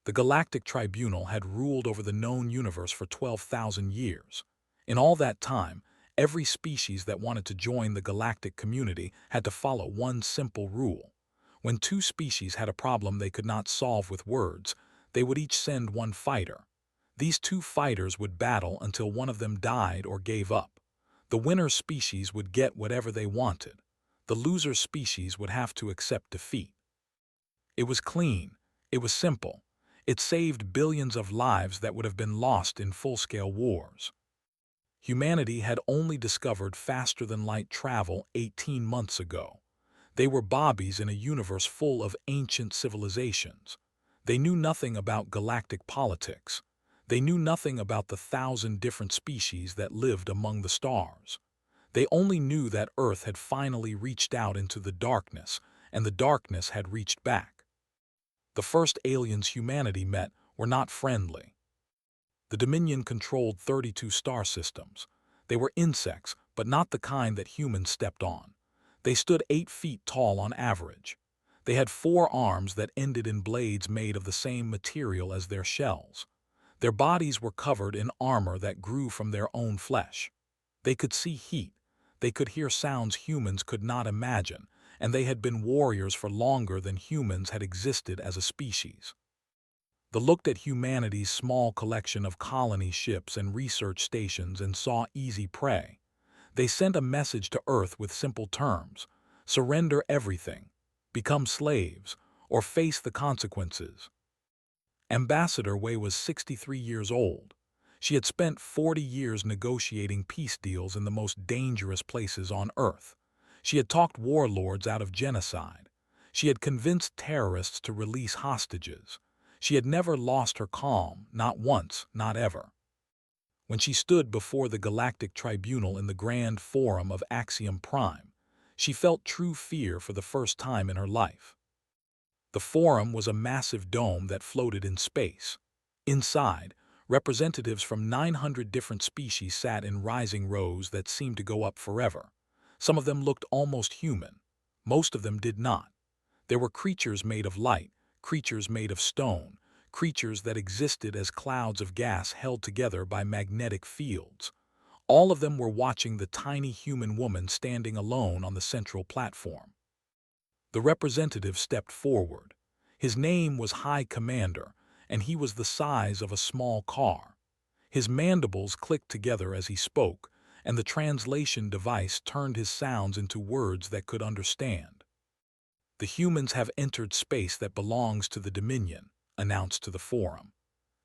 The Galactic Tribunal had ruled over the known universe for 12,000 years. In all that time, every species that wanted to join the galactic community had to follow one simple rule. When two species had a problem they could not solve with words, they would each send one fighter. These two fighters would battle until one of them died or gave up. The winner species would get whatever they wanted. The loser species would have to accept defeat. It was clean. It was simple. It saved billions of lives that would have been lost in full-scale wars. Humanity had only discovered faster-than-light travel 18 months ago. They were bobbies in a universe full of ancient civilizations. They knew nothing about galactic politics. They knew nothing about the 1,000 different species that lived among the stars. They only knew that Earth had finally reached out into the darkness, and the darkness had reached back. The first aliens humanity met were not friendly. The Dominion controlled 32 star systems. They were insects, but not the kind that humans stepped on. They stood 8 feet tall on average. They had 4 arms that ended in blades made of the same material as their shells. Their bodies were covered in armor that grew from their own flesh. They could see heat. They could hear sounds humans could not imagine, and they had been warriors for longer than humans had existed as a species. They looked at humanity's small collection of colony ships and research stations and saw easy prey. They sent a message to Earth with simple terms: surrender everything, become slaves, or face the consequences. Ambassador Wei was 63 years old. She had spent 40 years negotiating peace deals in the most dangerous places on Earth. She had talked warlords out of genocide. She had convinced terrorists to release hostages. She had never lost her calm, not once, not ever. When she stood before the Galactic Tribunal in the Grand Forum of Axiom Prime, she felt true fear for the first time in her life. The forum was a massive dome that floated in space. Inside, representatives from 900 different species sat in rising rows that seemed to go up forever. Some of them looked almost human. Most of them did not. There were creatures made of light, creatures made of stone, creatures that existed as clouds of gas held together by magnetic fields. All of them were watching the tiny human woman standing alone on the central platform. The representative stepped forward. His name was High Commander, and he was the size of a small car. His mandibles clicked together as he spoke, and the translation device turned his sounds into words that could understand. "The humans have entered space that belongs to the Dominion," announced to the forum.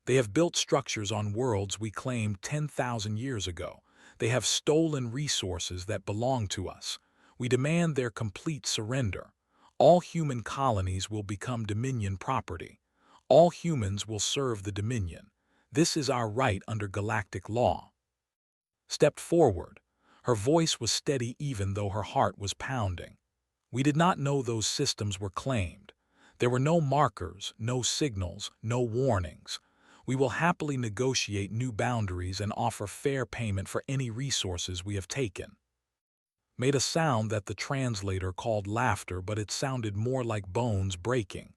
"They have built structures on worlds we claimed 10,000 years ago. They have stolen resources that belong to us. We demand their complete surrender. All human colonies will become Dominion property. All humans will serve the Dominion. This is our right under galactic law." Stepped forward. Her voice was steady even though her heart was pounding. "We did not know those systems were claimed. There were no markers, no signals, no warnings. We will happily negotiate new boundaries and offer fair payment for any resources we have taken." Made a sound that the translator called laughter, but it sounded more like bones breaking.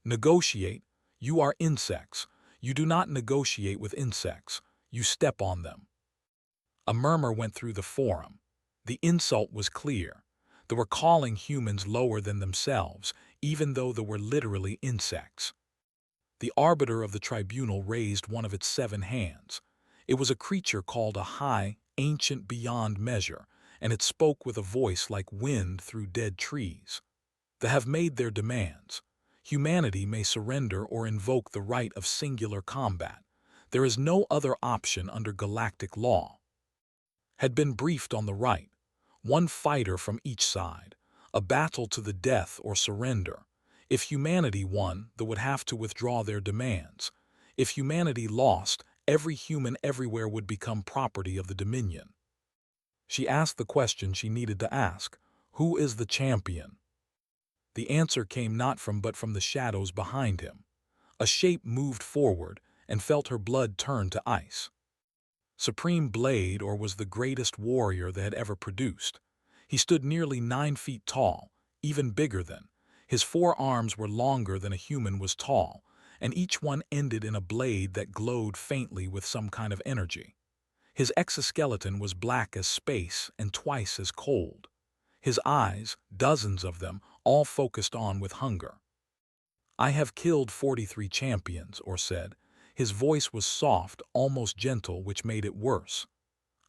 "Negotiate? You are insects. You do not negotiate with insects. You step on them." A murmur went through the forum. The insult was clear. They were calling humans lower than themselves, even though they were literally insects. The arbiter of the tribunal raised one of its 7 hands. It was a creature called a high, ancient beyond measure, and it spoke with a voice like wind through dead trees. "They have made their demands. Humanity may surrender or invoke the right of singular combat. There is no other option under galactic law." Had been briefed on the right. One fighter from each side. A battle to the death or surrender. If humanity won, they would have to withdraw their demands. If humanity lost, every human everywhere would become property of the Dominion. She asked the question she needed to ask: who is the champion? The answer came not from but from the shadows behind him. A shape moved forward and felt her blood turn to ice. Supreme Blade, or was the greatest warrior they had ever produced. He stood nearly 9 feet tall, even bigger than. His 4 arms were longer than a human was tall, and each one ended in a blade that glowed faintly with some kind of energy. His exoskeleton was black as space and twice as cold. His eyes, dozens of them, all focused on with hunger. "I have killed 43 champions," Or said. His voice was soft, almost gentle, which made it worse.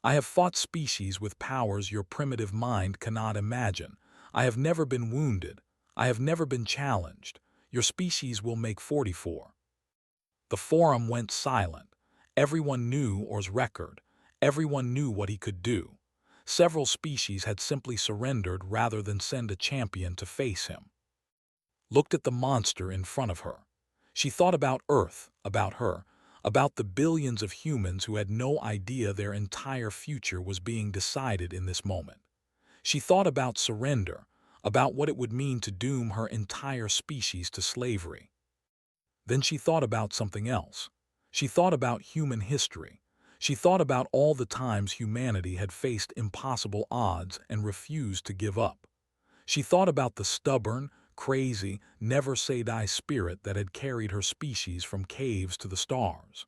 "I have fought species with powers your primitive mind cannot imagine. I have never been wounded. I have never been challenged. Your species will make 44. The forum went silent. Everyone knew Or's record. Everyone knew what he could do. Several species had simply surrendered rather than send a champion to face him. Looked at the monster in front of her. She thought about Earth, about her, about the billions of humans who had no idea their entire future was being decided in this moment. She thought about surrender, about what it would mean to doom her entire species to slavery. Then she thought about something else. She thought about human history. She thought about all the times humanity had faced impossible odds and refused to give up. She thought about the stubborn, crazy, never-say-die spirit that had carried her species from caves to the stars.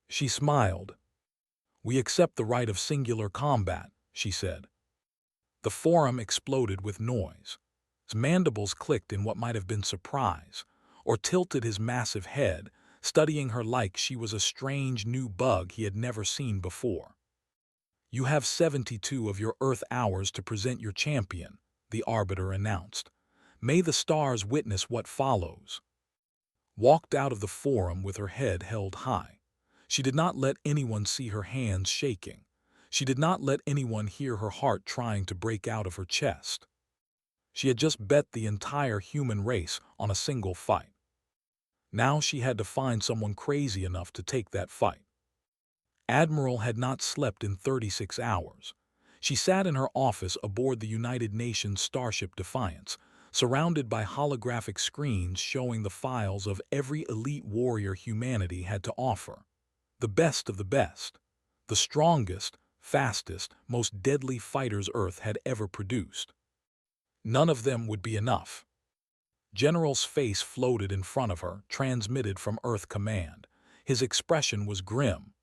She smiled. "We accept the right of singular combat," she said. The forum exploded with noise. His mandibles clicked in what might have been surprise, or tilted his massive head, studying her like she was a strange new bug he had never seen before. "You have 72 of your Earth hours to present your champion," the Arbiter announced. "May the stars witness what follows." Walked out of the forum with her head held high. She did not let anyone see her hands shaking. She did not let anyone hear her heart trying to break out of her chest. She had just bet the entire human race on a single fight. Now she had to find someone crazy enough to take that fight. Admiral had not slept in 36 hours. She sat in her office aboard the United Nations starship Defiance, surrounded by holographic screens showing the files of every elite warrior humanity had to offer. The best of the best. The strongest, fastest, most deadly fighters Earth had ever produced. None of them would be enough. General's face floated in front of her, transmitted from Earth Command. His expression was grim.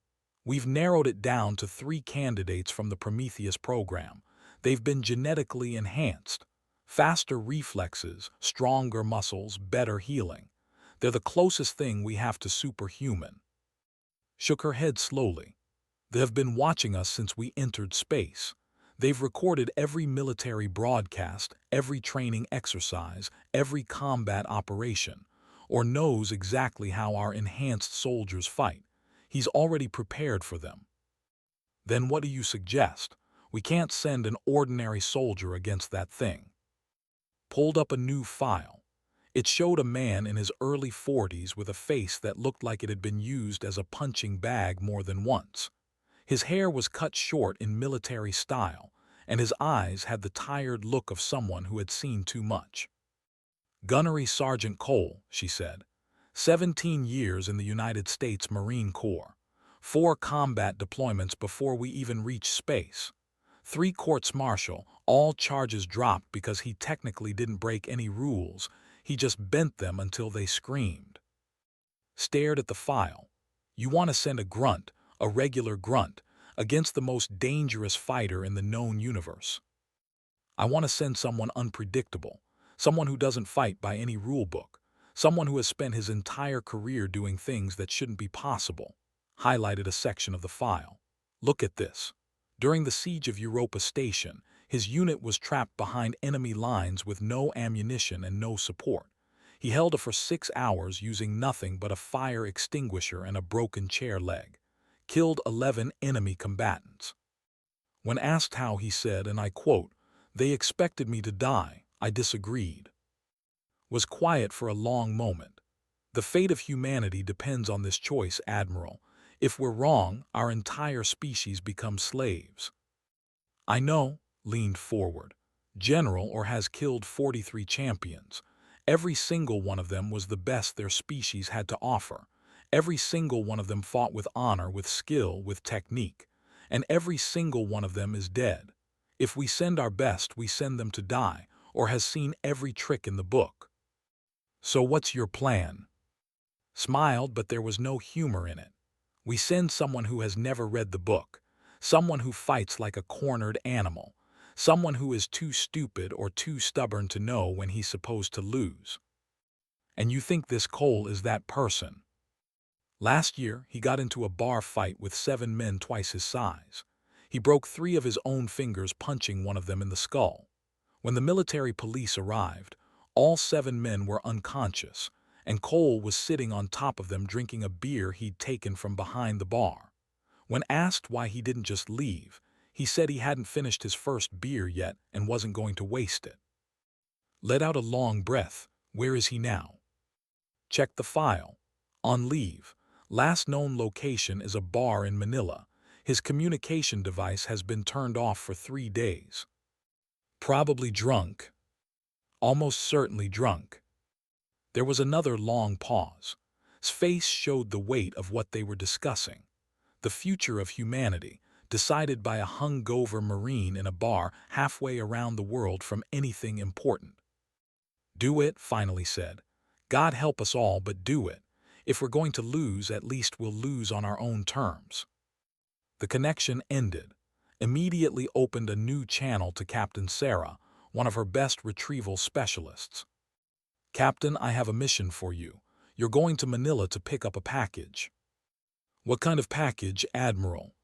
"We've narrowed it down to 3 candidates from the Prometheus program. They've been genetically enhanced. Faster reflexes, stronger muscles, better healing. They're the closest thing we have to superhuman." Shook her head slowly. "They have been watching us since we entered space. They've recorded every military broadcast, every training exercise, every combat operation, or knows exactly how our enhanced soldiers fight. He's already prepared for them." "Then what do you suggest? We can't send an ordinary soldier against that thing." Pulled up a new file. It showed a man in his early 40s with a face that looked like it had been used as a punching bag more than once. His hair was cut short in military style, and his eyes had the tired look of someone who had seen too much. "Gunnery Sergeant Cole," she said. 17 years in the United States Marine Corps. 4 combat deployments before we even reached space. 3 courts-martial, all charges dropped because he technically didn't break any rules. He just bent them until they screamed. Stared at the file. "You want to send a grunt, a regular grunt, against the most dangerous fighter in the known universe. I want to send someone unpredictable, someone who doesn't fight by any rule book, someone who has spent his entire career doing things that shouldn't be possible." Highlighted a section of the file. "Look at this. During the siege of Europa Station, his unit was trapped behind enemy lines with no ammunition and no support. He held it for 6 hours using nothing but a fire extinguisher and a broken chair leg. Killed 11 enemy combatants. When asked how, he said, and I quote, 'They expected me to die. I disagreed.' Was quiet for a long moment. 'The fate of humanity depends on this choice, Admiral. If we're wrong, our entire species becomes slaves.' 'I know,' leaned forward. 'General Or has killed 43 champions. Every single one of them was the best their species had to offer. Every single one of them fought with honor, with skill, with technique. And every single one of them is dead. If we send our best, we send them to die, or has seen every trick in the book. So what's your plan?' Smiled, but there was no humor in it. We send someone who has never read the book, someone who fights like a cornered animal, someone who is too stupid or too stubborn to know when he's supposed to lose. And you think this Cole is that person? Last year, he got into a bar fight with 7 men twice his size. He broke 3 of his own fingers punching one of them in the skull. When the military police arrived, all 7 men were unconscious, and Cole was sitting on top of them drinking a beer he'd taken from behind the bar. When asked why he didn't just leave, he said he hadn't finished his first beer yet and wasn't going to waste it. Let out a long breath. Where is he now? Check the file. On leave. Last known location is a bar in Manila. His communication device has been turned off for 3 days. Probably drunk. Almost certainly drunk. There was another long pause. His face showed the weight of what they were discussing. The future of humanity, decided by a hungover Marine in a bar halfway around the world from anything important. Do it, finally said. God help us all, but do it. If we're going to lose, at least we'll lose on our own terms. The connection ended. Immediately opened a new channel to Captain Sarah, one of her best retrieval specialists. Captain, I have a mission for you. You're going to Manila to pick up a package. What kind of package, Admiral?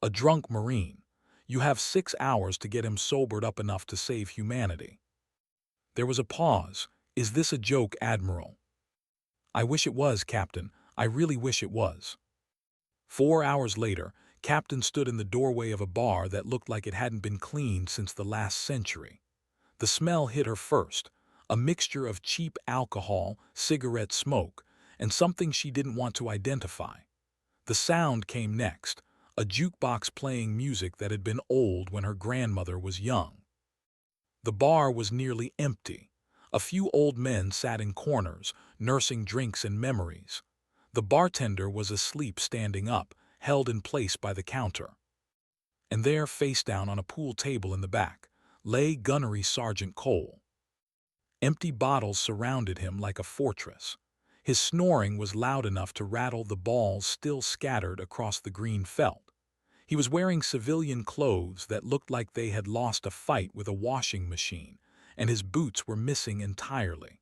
A drunk Marine. You have 6 hours to get him sobered up enough to save humanity. There was a pause. Is this a joke, Admiral? I wish it was, Captain. I really wish it was. 4 hours later, Captain stood in the doorway of a bar that looked like it hadn't been cleaned since the last century. The smell hit her first, a mixture of cheap alcohol, cigarette smoke, and something she didn't want to identify. The sound came next, a jukebox playing music that had been old when her grandmother was young. The bar was nearly empty. A few old men sat in corners, nursing drinks and memories. The bartender was asleep standing up, held in place by the counter. And there, face down on a pool table in the back, lay Gunnery Sergeant Cole. Empty bottles surrounded him like a fortress. His snoring was loud enough to rattle the balls still scattered across the green felt. He was wearing civilian clothes that looked like they had lost a fight with a washing machine, and his boots were missing entirely.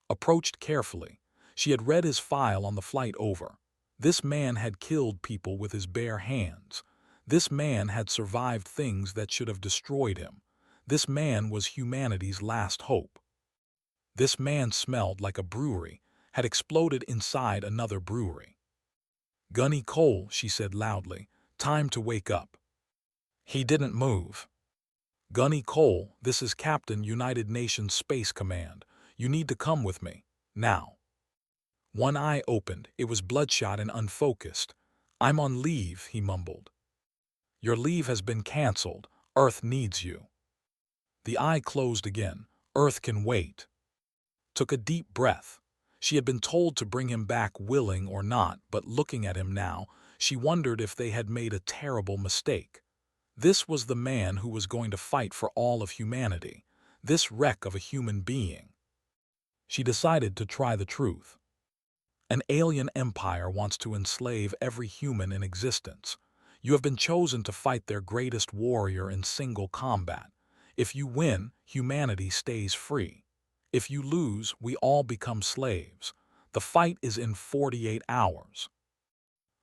Approached carefully, she had read his file on the flight over. This man had killed people with his bare hands. This man had survived things that should have destroyed him. This man was humanity's last hope. This man smelled like a brewery, had exploded inside another brewery. Gunny Cole, she said loudly, time to wake up. He didn't move. Gunny Cole, this is Captain United Nations Space Command. You need to come with me, now. One eye opened, it was bloodshot and unfocused. I'm on leave, he mumbled. Your leave has been cancelled. Earth needs you. The eye closed again. Earth can wait. Took a deep breath. She had been told to bring him back willing or not, but looking at him now, she wondered if they had made a terrible mistake. This was the man who was going to fight for all of humanity, this wreck of a human being. She decided to try the truth. An alien empire wants to enslave every human in existence. You have been chosen to fight their greatest warrior in single combat. If you win, humanity stays free. If you lose, we all become slaves. The fight is in 48 hours.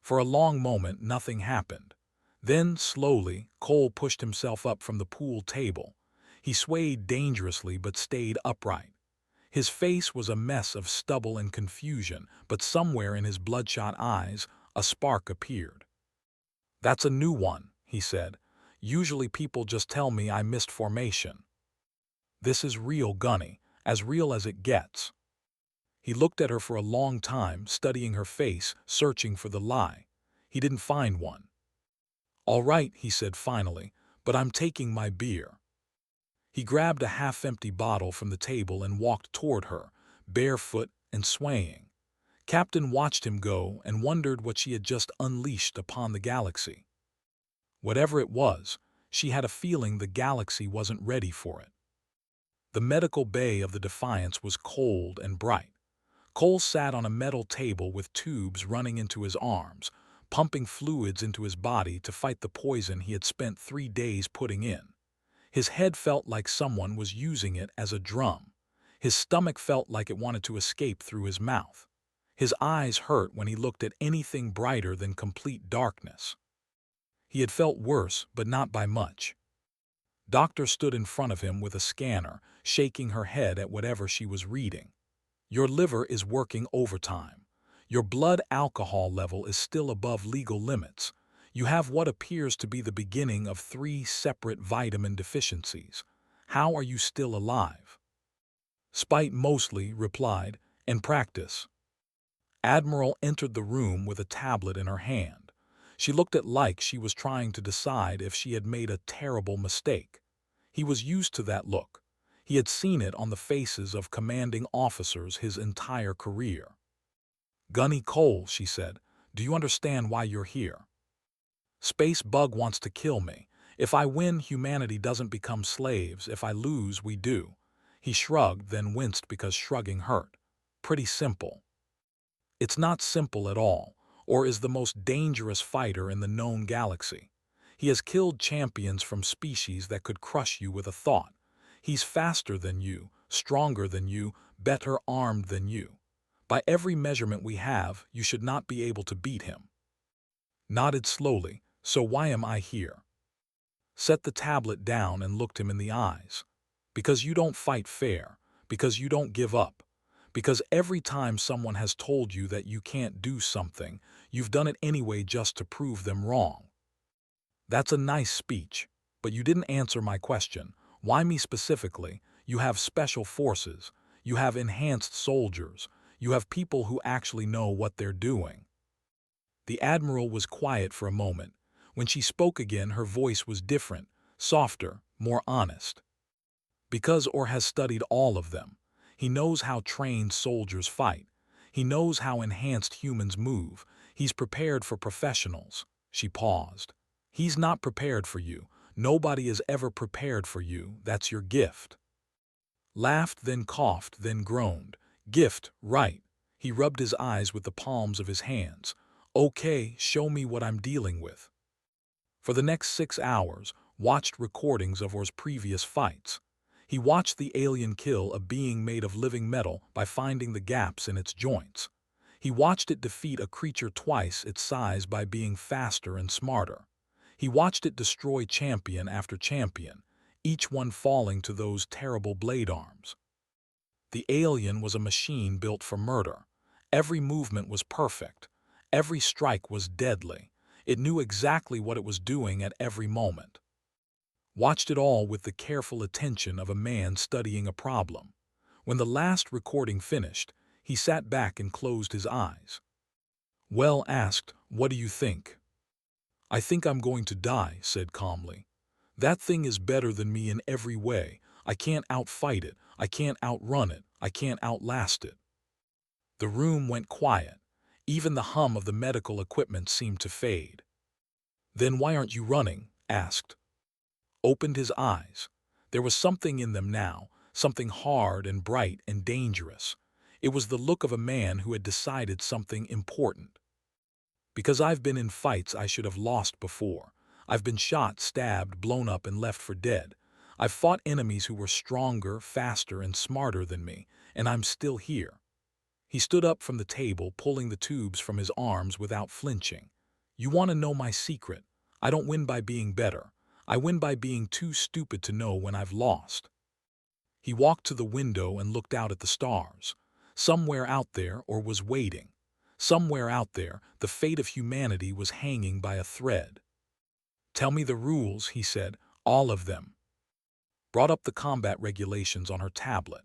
For a long moment, nothing happened. Then, slowly, Cole pushed himself up from the pool table. He swayed dangerously but stayed upright. His face was a mess of stubble and confusion, but somewhere in his bloodshot eyes, a spark appeared. That's a new one, he said. Usually people just tell me I missed formation. This is real, Gunny, as real as it gets. He looked at her for a long time, studying her face, searching for the lie. He didn't find one. All right, he said finally, but I'm taking my beer. He grabbed a half-empty bottle from the table and walked toward her, barefoot and swaying. Captain watched him go and wondered what she had just unleashed upon the galaxy. Whatever it was, she had a feeling the galaxy wasn't ready for it. The medical bay of the Defiance was cold and bright. Cole sat on a metal table with tubes running into his arms, pumping fluids into his body to fight the poison he had spent 3 days putting in. His head felt like someone was using it as a drum. His stomach felt like it wanted to escape through his mouth. His eyes hurt when he looked at anything brighter than complete darkness. He had felt worse, but not by much. Doctor stood in front of him with a scanner, shaking her head at whatever she was reading. Your liver is working overtime. Your blood alcohol level is still above legal limits. You have what appears to be the beginning of 3 separate vitamin deficiencies. How are you still alive? Spite mostly replied, and practice. Admiral entered the room with a tablet in her hand. She looked at like she was trying to decide if she had made a terrible mistake. He was used to that look. He had seen it on the faces of commanding officers his entire career. Gunny Cole, she said, do you understand why you're here? Space Bug wants to kill me. If I win, humanity doesn't become slaves. If I lose, we do. He shrugged, then winced because shrugging hurt. Pretty simple. It's not simple at all, or is the most dangerous fighter in the known galaxy. He has killed champions from species that could crush you with a thought. He's faster than you, stronger than you, better armed than you. By every measurement we have, you should not be able to beat him. Nodded slowly, so why am I here? Set the tablet down and looked him in the eyes. Because you don't fight fair, because you don't give up, because every time someone has told you that you can't do something, you've done it anyway just to prove them wrong. That's a nice speech, but you didn't answer my question. Why me specifically? You have special forces, you have enhanced soldiers, you have people who actually know what they're doing. The Admiral was quiet for a moment. When she spoke again, her voice was different, softer, more honest. Because Or has studied all of them. He knows how trained soldiers fight. He knows how enhanced humans move. He's prepared for professionals. She paused. He's not prepared for you. Nobody is ever prepared for you. That's your gift. Laughed, then coughed, then groaned. Gift, right. He rubbed his eyes with the palms of his hands. Okay, show me what I'm dealing with. For the next 6 hours, watched recordings of Or's previous fights. He watched the alien kill a being made of living metal by finding the gaps in its joints. He watched it defeat a creature twice its size by being faster and smarter. He watched it destroy champion after champion, each one falling to those terrible blade arms. The alien was a machine built for murder. Every movement was perfect. Every strike was deadly. It knew exactly what it was doing at every moment. Watched it all with the careful attention of a man studying a problem. When the last recording finished, he sat back and closed his eyes. Well, asked, what do you think? I think I'm going to die, said calmly. That thing is better than me in every way. I can't outfight it. I can't outrun it. I can't outlast it. The room went quiet. Even the hum of the medical equipment seemed to fade. Then why aren't you running? Asked. Opened his eyes. There was something in them now, something hard and bright and dangerous. It was the look of a man who had decided something important. Because I've been in fights I should have lost before. I've been shot, stabbed, blown up, and left for dead. I've fought enemies who were stronger, faster, and smarter than me, and I'm still here. He stood up from the table, pulling the tubes from his arms without flinching. You want to know my secret? I don't win by being better. I win by being too stupid to know when I've lost. He walked to the window and looked out at the stars. Somewhere out there, Or was waiting. Somewhere out there, the fate of humanity was hanging by a thread. Tell me the rules, he said, all of them. Brought up the combat regulations on her tablet.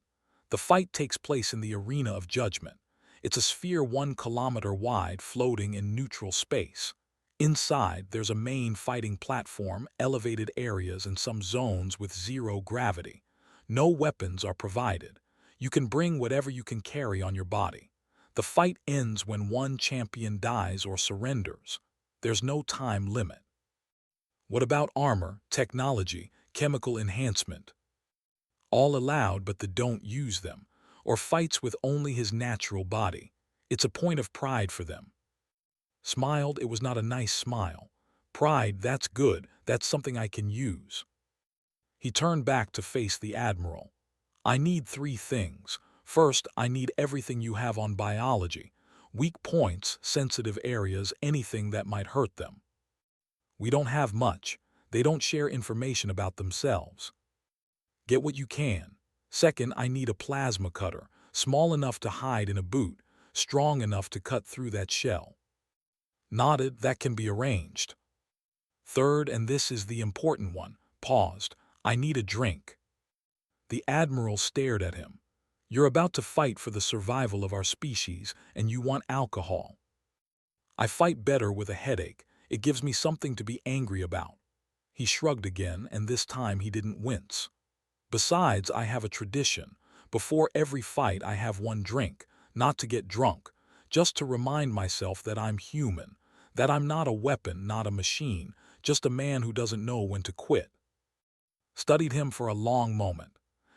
The fight takes place in the arena of judgment. It's a sphere 1 kilometer wide floating in neutral space. Inside, there's a main fighting platform, elevated areas, and some zones with 0 gravity. No weapons are provided. You can bring whatever you can carry on your body. The fight ends when one champion dies or surrenders. There's no time limit. What about armor, technology, chemical enhancement? All allowed, but don't use them. or fights with only his natural body. It's a point of pride for them. Smiled, it was not a nice smile. Pride, that's good, that's something I can use. He turned back to face the Admiral. I need 3 things. First, I need everything you have on biology. Weak points, sensitive areas, anything that might hurt them. We don't have much. They don't share information about themselves. Get what you can. Second, I need a plasma cutter, small enough to hide in a boot, strong enough to cut through that shell. Nodded, that can be arranged. Third, and this is the important one, paused, I need a drink. The Admiral stared at him. You're about to fight for the survival of our species, and you want alcohol. I fight better with a headache. It gives me something to be angry about. He shrugged again, and this time he didn't wince. Besides, I have a tradition. Before every fight I have one drink, not to get drunk, just to remind myself that I'm human, that I'm not a weapon, not a machine, just a man who doesn't know when to quit. Studied him for a long moment.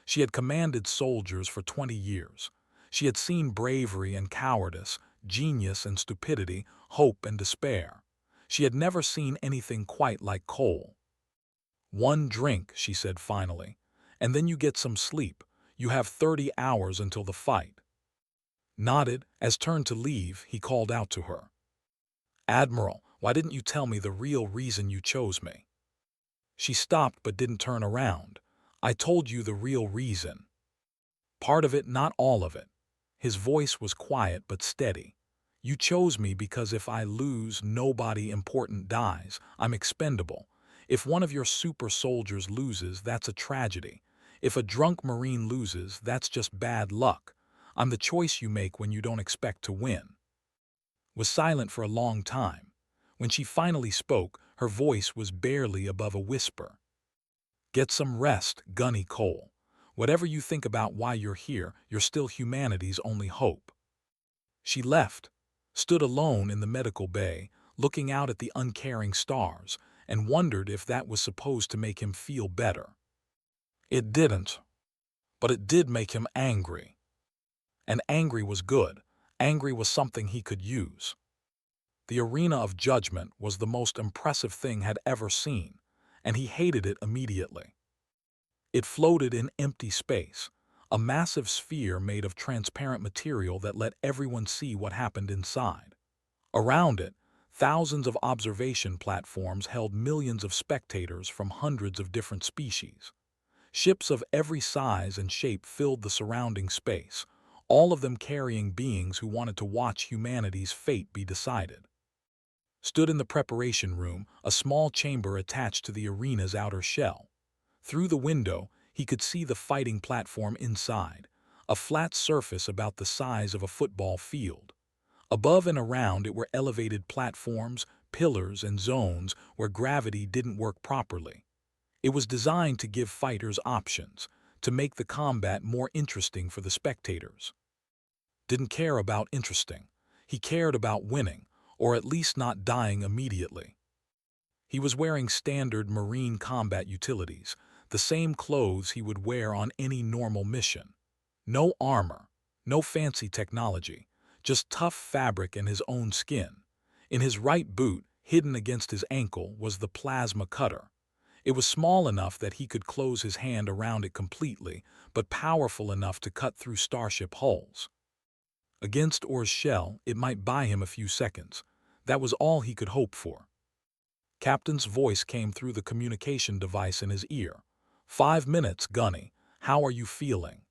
She had commanded soldiers for 20 years. She had seen bravery and cowardice, genius and stupidity, hope and despair. She had never seen anything quite like Cole. One drink, she said finally, and then you get some sleep. You have 30 hours until the fight. Nodded. As turned to leave, he called out to her. Admiral, why didn't you tell me the real reason you chose me? She stopped but didn't turn around. I told you the real reason. Part of it, not all of it. His voice was quiet but steady. You chose me because if I lose, nobody important dies. I'm expendable. If one of your super soldiers loses, that's a tragedy. If a drunk Marine loses, that's just bad luck. I'm the choice you make when you don't expect to win. Was silent for a long time. When she finally spoke, her voice was barely above a whisper. Get some rest, Gunny Cole. Whatever you think about why you're here, you're still humanity's only hope. She left, stood alone in the medical bay, looking out at the uncaring stars, and wondered if that was supposed to make him feel better. It didn't, but it did make him angry. And angry was good. Angry was something he could use. The arena of judgment was the most impressive thing had ever seen, and he hated it immediately. It floated in empty space, a massive sphere made of transparent material that let everyone see what happened inside. Around it, thousands of observation platforms held millions of spectators from hundreds of different species. Ships of every size and shape filled the surrounding space, all of them carrying beings who wanted to watch humanity's fate be decided. Stood in the preparation room, a small chamber attached to the arena's outer shell. Through the window, he could see the fighting platform inside, a flat surface about the size of a football field. Above and around it were elevated platforms, pillars, and zones where gravity didn't work properly. It was designed to give fighters options, to make the combat more interesting for the spectators. Didn't care about interesting. He cared about winning, or at least not dying immediately. He was wearing standard Marine combat utilities, the same clothes he would wear on any normal mission. No armor, no fancy technology, just tough fabric and his own skin. In his right boot, hidden against his ankle, was the plasma cutter. It was small enough that he could close his hand around it completely, but powerful enough to cut through starship hulls. Against Or's shell, it might buy him a few seconds. That was all he could hope for. Captain's voice came through the communication device in his ear. 5 minutes, Gunny. How are you feeling?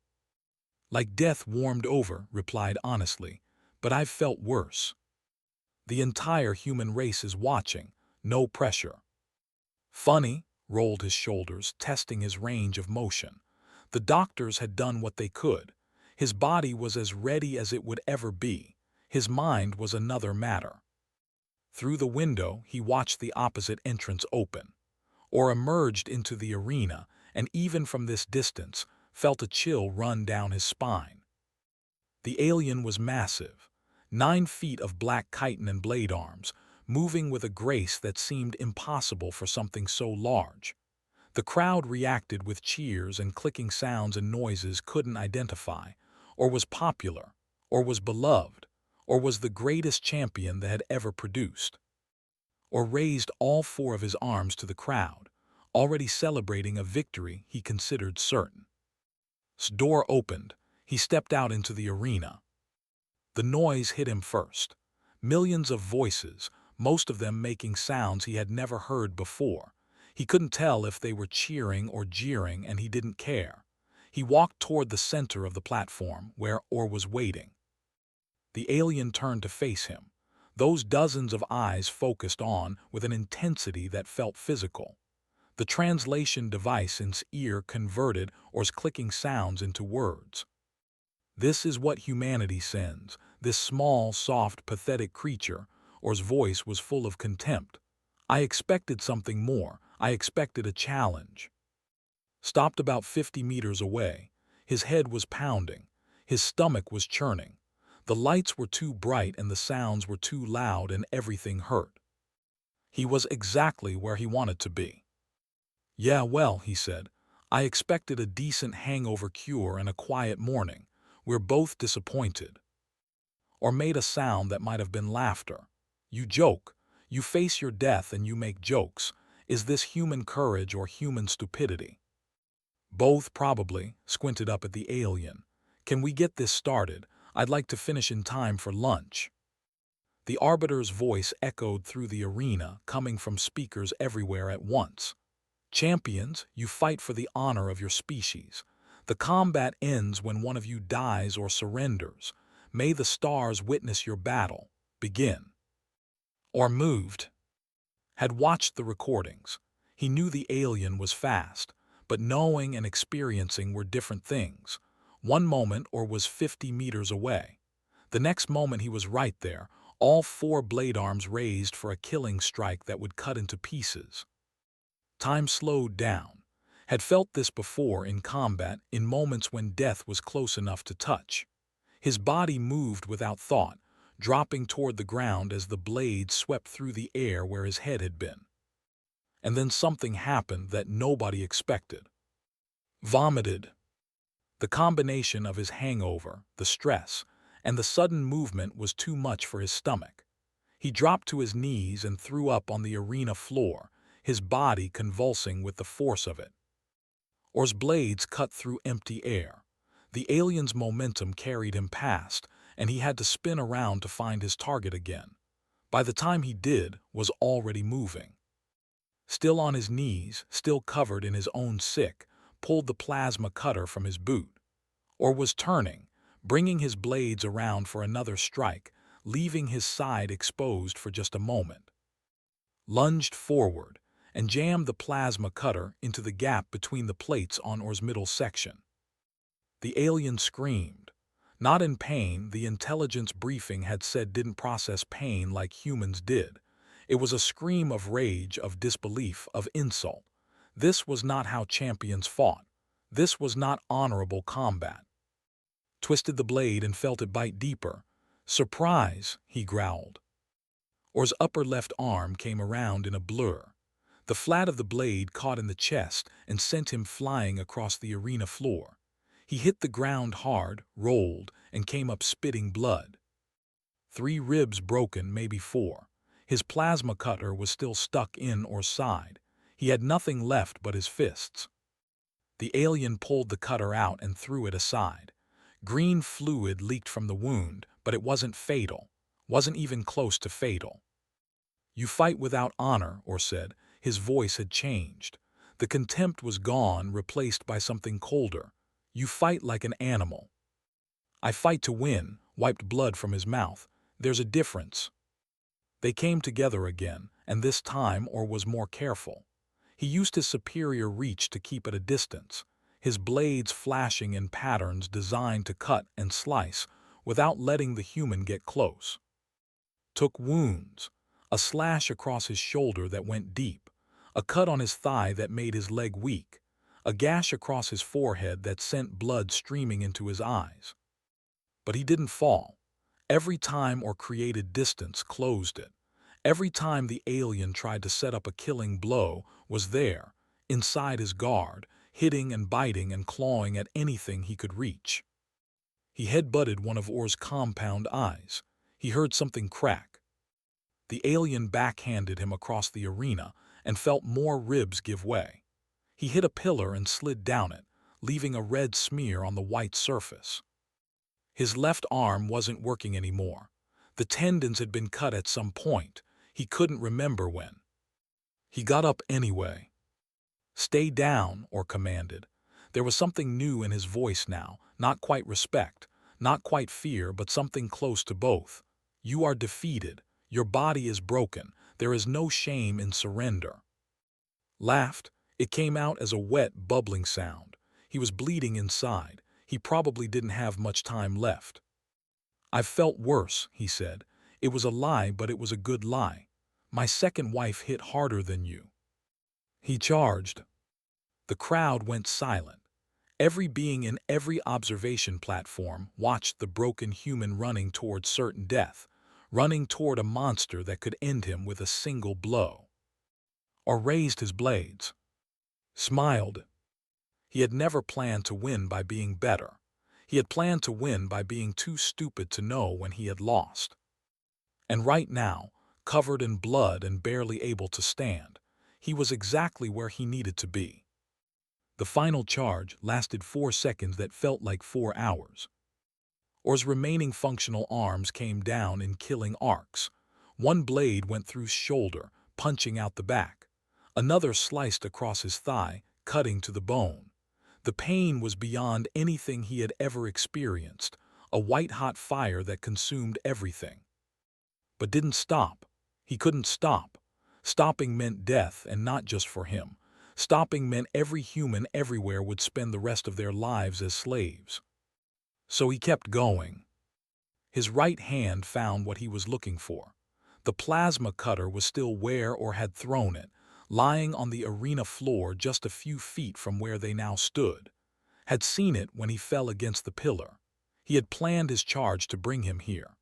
Like death warmed over, replied honestly, but I've felt worse. The entire human race is watching, no pressure. Funny, rolled his shoulders, testing his range of motion. The doctors had done what they could. His body was as ready as it would ever be. His mind was another matter. Through the window, he watched the opposite entrance open, or emerged into the arena, and even from this distance, felt a chill run down his spine. The alien was massive, 9 feet of black chitin and blade arms, moving with a grace that seemed impossible for something so large. The crowd reacted with cheers and clicking sounds and noises couldn't identify. or was popular, or was beloved, or was the greatest champion that had ever produced, or raised all four of his arms to the crowd, already celebrating a victory he considered certain. His door opened. He stepped out into the arena. The noise hit him first. Millions of voices, most of them making sounds he had never heard before. He couldn't tell if they were cheering or jeering, and he didn't care. He walked toward the center of the platform, where Or was waiting. The alien turned to face him. Those dozens of eyes focused on with an intensity that felt physical. The translation device in his ear converted Or's clicking sounds into words. This is what humanity sends, this small, soft, pathetic creature. Or's voice was full of contempt. I expected something more. I expected a challenge. Stopped about 50 meters away. His head was pounding. His stomach was churning. The lights were too bright and the sounds were too loud, and everything hurt. He was exactly where he wanted to be. Yeah, well, he said, I expected a decent hangover cure and a quiet morning. We're both disappointed. Or made a sound that might have been laughter. You joke. You face your death and you make jokes. Is this human courage or human stupidity? Both, probably. Squinted up at the alien. Can we get this started? I'd like to finish in time for lunch. The Arbiter's voice echoed through the arena, coming from speakers everywhere at once. Champions, you fight for the honor of your species. The combat ends when one of you dies or surrenders. May the stars witness your battle. Begin. Or moved. Had watched the recordings. He knew the alien was fast, but knowing and experiencing were different things. One moment Or was 50 meters away. The next moment he was right there, all four blade arms raised for a killing strike that would cut into pieces. Time slowed down. Had felt this before in combat, in moments when death was close enough to touch. His body moved without thought, dropping toward the ground as the blades swept through the air where his head had been. And then something happened that nobody expected. Vomited. The combination of his hangover, the stress, and the sudden movement was too much for his stomach. He dropped to his knees and threw up on the arena floor, his body convulsing with the force of it. Or's blades cut through empty air. The alien's momentum carried him past, and he had to spin around to find his target again. By the time he did, was already moving. Still on his knees, still covered in his own sick, pulled the plasma cutter from his boot. Or was turning, bringing his blades around for another strike, leaving his side exposed for just a moment. Lunged forward and jammed the plasma cutter into the gap between the plates on Or's middle section. The alien screamed. Not in pain, the intelligence briefing had said didn't process pain like humans did. It was a scream of rage, of disbelief, of insult. This was not how champions fought. This was not honorable combat. Twisted the blade and felt it bite deeper. Surprise, he growled. Or's upper left arm came around in a blur. The flat of the blade caught in the chest and sent him flying across the arena floor. He hit the ground hard, rolled, and came up spitting blood. 3 ribs broken, maybe 4. His plasma cutter was still stuck in Or's side. He had nothing left but his fists. The alien pulled the cutter out and threw it aside. Green fluid leaked from the wound, but it wasn't fatal. Wasn't even close to fatal. You fight without honor, Or said. His voice had changed. The contempt was gone, replaced by something colder. You fight like an animal. I fight to win, wiped blood from his mouth. There's a difference. They came together again, and this time Or was more careful. He used his superior reach to keep at a distance, his blades flashing in patterns designed to cut and slice without letting the human get close. Took wounds, a slash across his shoulder that went deep, a cut on his thigh that made his leg weak, a gash across his forehead that sent blood streaming into his eyes. But he didn't fall. Every time Or created distance, closed it. Every time the alien tried to set up a killing blow, was there, inside his guard, hitting and biting and clawing at anything he could reach. He headbutted one of Orr's compound eyes. He heard something crack. The alien backhanded him across the arena and felt more ribs give way. He hit a pillar and slid down it, leaving a red smear on the white surface. His left arm wasn't working anymore. The tendons had been cut at some point. He couldn't remember when. He got up anyway. "Stay down," Orr commanded. There was something new in his voice now, not quite respect, not quite fear, but something close to both. "You are defeated. Your body is broken. There is no shame in surrender." Laughed. It came out as a wet, bubbling sound. He was bleeding inside. He probably didn't have much time left. "I've felt worse," he said. "It was a lie, but it was a good lie. My second wife hit harder than you." He charged. The crowd went silent. Every being in every observation platform watched the broken human running toward certain death, running toward a monster that could end him with a single blow. Or raised his blades. Smiled. He had never planned to win by being better. He had planned to win by being too stupid to know when he had lost. And right now, covered in blood and barely able to stand, he was exactly where he needed to be. The final charge lasted 4 seconds that felt like 4 hours. Orr's remaining functional arms came down in killing arcs. One blade went through his shoulder, punching out the back. Another sliced across his thigh, cutting to the bone. The pain was beyond anything he had ever experienced, a white-hot fire that consumed everything. But didn't stop. He couldn't stop. Stopping meant death, and not just for him. Stopping meant every human everywhere would spend the rest of their lives as slaves. So he kept going. His right hand found what he was looking for. The plasma cutter was still where Orr had thrown it, lying on the arena floor just a few feet from where they now stood. Had seen it when he fell against the pillar. He had planned his charge to bring him here.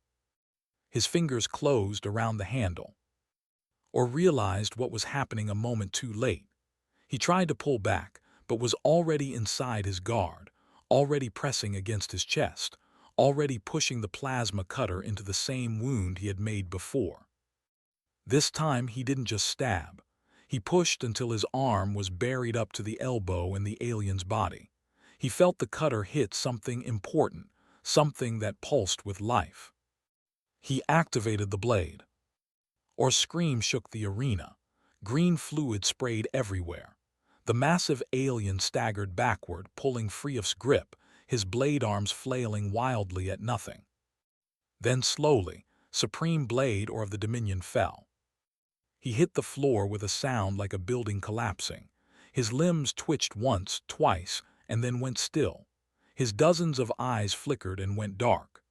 His fingers closed around the handle. Orr realized what was happening a moment too late. He tried to pull back, but was already inside his guard, already pressing against his chest, already pushing the plasma cutter into the same wound he had made before. This time he didn't just stab. He pushed until his arm was buried up to the elbow in the alien's body. He felt the cutter hit something important, something that pulsed with life. He activated the blade. Orr's scream shook the arena. Green fluid sprayed everywhere. The massive alien staggered backward, pulling free of his grip, his blade arms flailing wildly at nothing. Then slowly, Supreme Blade Orr of the Dominion fell. He hit the floor with a sound like a building collapsing. His limbs twitched once, twice, and then went still. His dozens of eyes flickered and went dark.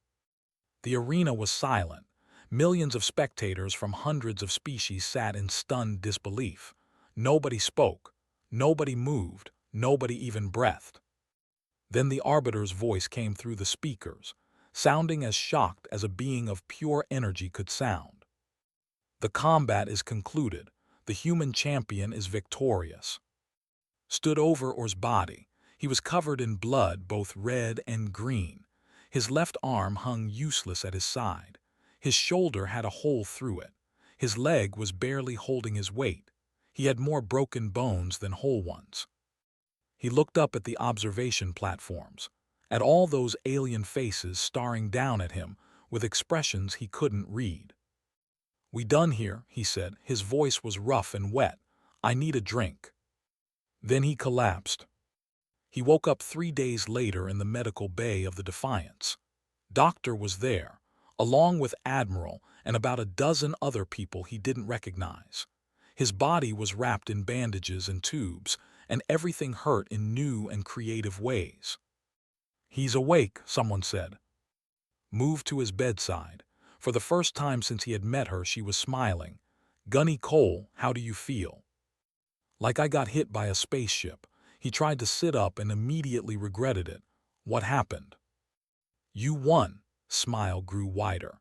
The arena was silent. Millions of spectators from hundreds of species sat in stunned disbelief. Nobody spoke. Nobody moved. Nobody even breathed. Then the Arbiter's voice came through the speakers, sounding as shocked as a being of pure energy could sound. "The combat is concluded. The human champion is victorious." Stood over Orr's body. He was covered in blood, both red and green. His left arm hung useless at his side. His shoulder had a hole through it. His leg was barely holding his weight. He had more broken bones than whole ones. He looked up at the observation platforms, at all those alien faces staring down at him with expressions he couldn't read. "We done here," he said. His voice was rough and wet. "I need a drink." Then he collapsed. He woke up 3 days later in the medical bay of the Defiance. Doctor was there, along with Admiral and about a dozen other people he didn't recognize. His body was wrapped in bandages and tubes, and everything hurt in new and creative ways. "He's awake," someone said. Moved to his bedside. For the first time since he had met her, she was smiling. "Gunny Cole, how do you feel?" "Like I got hit by a spaceship." He tried to sit up and immediately regretted it. "What happened?" "You won." Smile grew wider.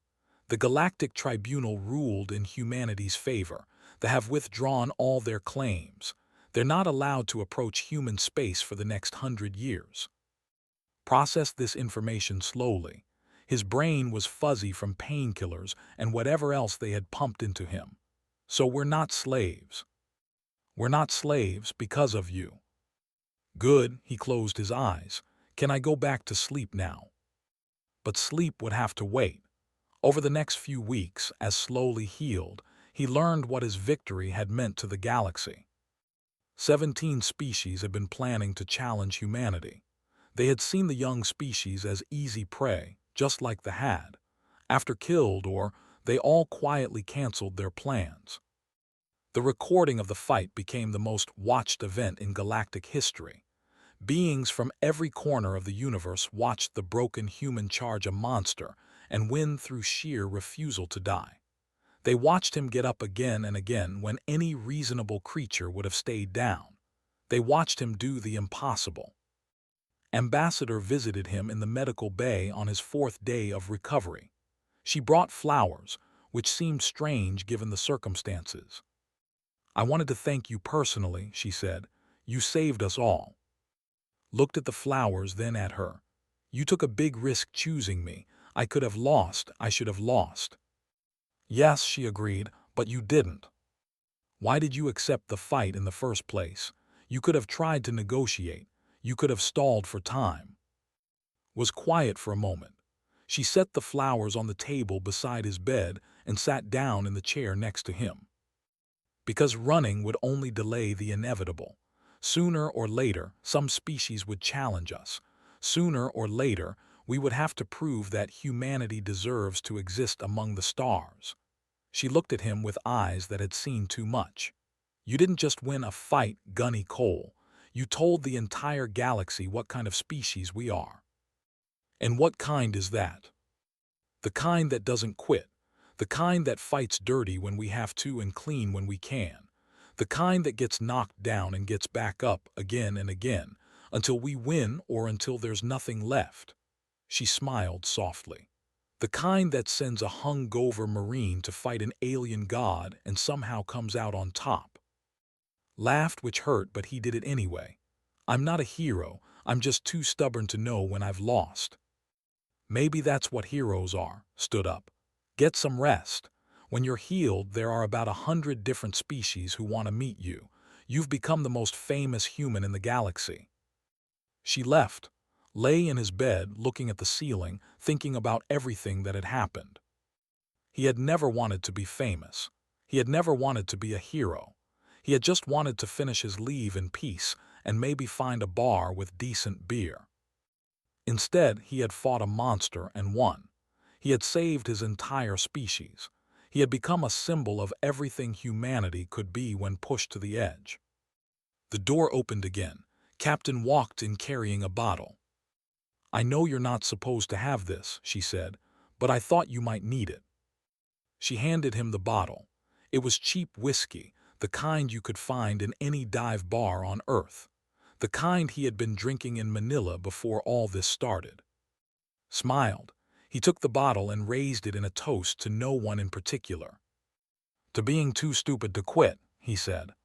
"The Galactic Tribunal ruled in humanity's favor. They have withdrawn all their claims. They're not allowed to approach human space for the next 100 years. processed this information slowly. His brain was fuzzy from painkillers and whatever else they had pumped into him. So we're not slaves. We're not slaves because of you. Good, he closed his eyes. Can I go back to sleep now? But sleep would have to wait. Over the next few weeks, as slowly healed, he learned what his victory had meant to the galaxy. 17 species had been planning to challenge humanity. They had seen the young species as easy prey, just like the had. After killed, they all quietly canceled their plans. The recording of the fight became the most watched event in galactic history. Beings from every corner of the universe watched the broken human charge a monster and win through sheer refusal to die. They watched him get up again and again when any reasonable creature would have stayed down. They watched him do the impossible. Ambassador visited him in the medical bay on his 4th day of recovery. She brought flowers, which seemed strange given the circumstances. "I wanted to thank you personally," she said. "You saved us all." Looked at the flowers, then at her. "You took a big risk choosing me. I could have lost, I should have lost." "Yes," she agreed, "but you didn't. Why did you accept the fight in the first place? You could have tried to negotiate. You could have stalled for time." Was quiet for a moment. She set the flowers on the table beside his bed and sat down in the chair next to him. Because running would only delay the inevitable. Sooner or later, some species would challenge us. Sooner or later, we would have to prove that humanity deserves to exist among the stars. She looked at him with eyes that had seen too much. "You didn't just win a fight, Gunny Cole. You told the entire galaxy what kind of species we are." "And what kind is that?" "The kind that doesn't quit. The kind that fights dirty when we have to and clean when we can. The kind that gets knocked down and gets back up again and again, until we win or until there's nothing left." She smiled softly. "The kind that sends a hungover Marine to fight an alien god and somehow comes out on top." Laughed, which hurt, but he did it anyway. "I'm not a hero, I'm just too stubborn to know when I've lost." "Maybe that's what heroes are." Stood up. "Get some rest. When you're healed, there are about 100 different species who want to meet you. You've become the most famous human in the galaxy." She left, lay in his bed looking at the ceiling, thinking about everything that had happened. He had never wanted to be famous. He had never wanted to be a hero. He had just wanted to finish his leave in peace and maybe find a bar with decent beer. Instead, he had fought a monster and won. He had saved his entire species. He had become a symbol of everything humanity could be when pushed to the edge. The door opened again. Captain walked in carrying a bottle. "I know you're not supposed to have this," she said, "but I thought you might need it." She handed him the bottle. It was cheap whiskey, the kind you could find in any dive bar on Earth. The kind he had been drinking in Manila before all this started. Smiled. He took the bottle and raised it in a toast to no one in particular. "To being too stupid to quit," he said.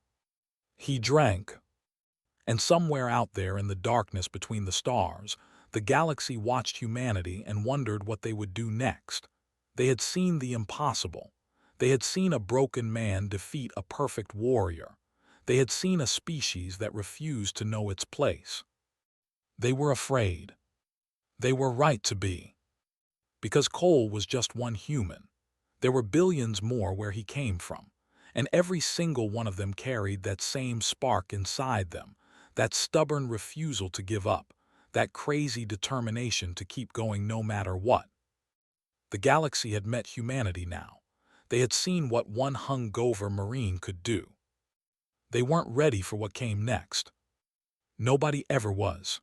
He drank. And somewhere out there in the darkness between the stars, the galaxy watched humanity and wondered what they would do next. They had seen the impossible. They had seen a broken man defeat a perfect warrior. They had seen a species that refused to know its place. They were afraid. They were right to be. Because Cole was just one human. There were billions more where he came from, and every single one of them carried that same spark inside them, that stubborn refusal to give up, that crazy determination to keep going no matter what. The galaxy had met humanity now. They had seen what one hungover Marine could do. They weren't ready for what came next. Nobody ever was.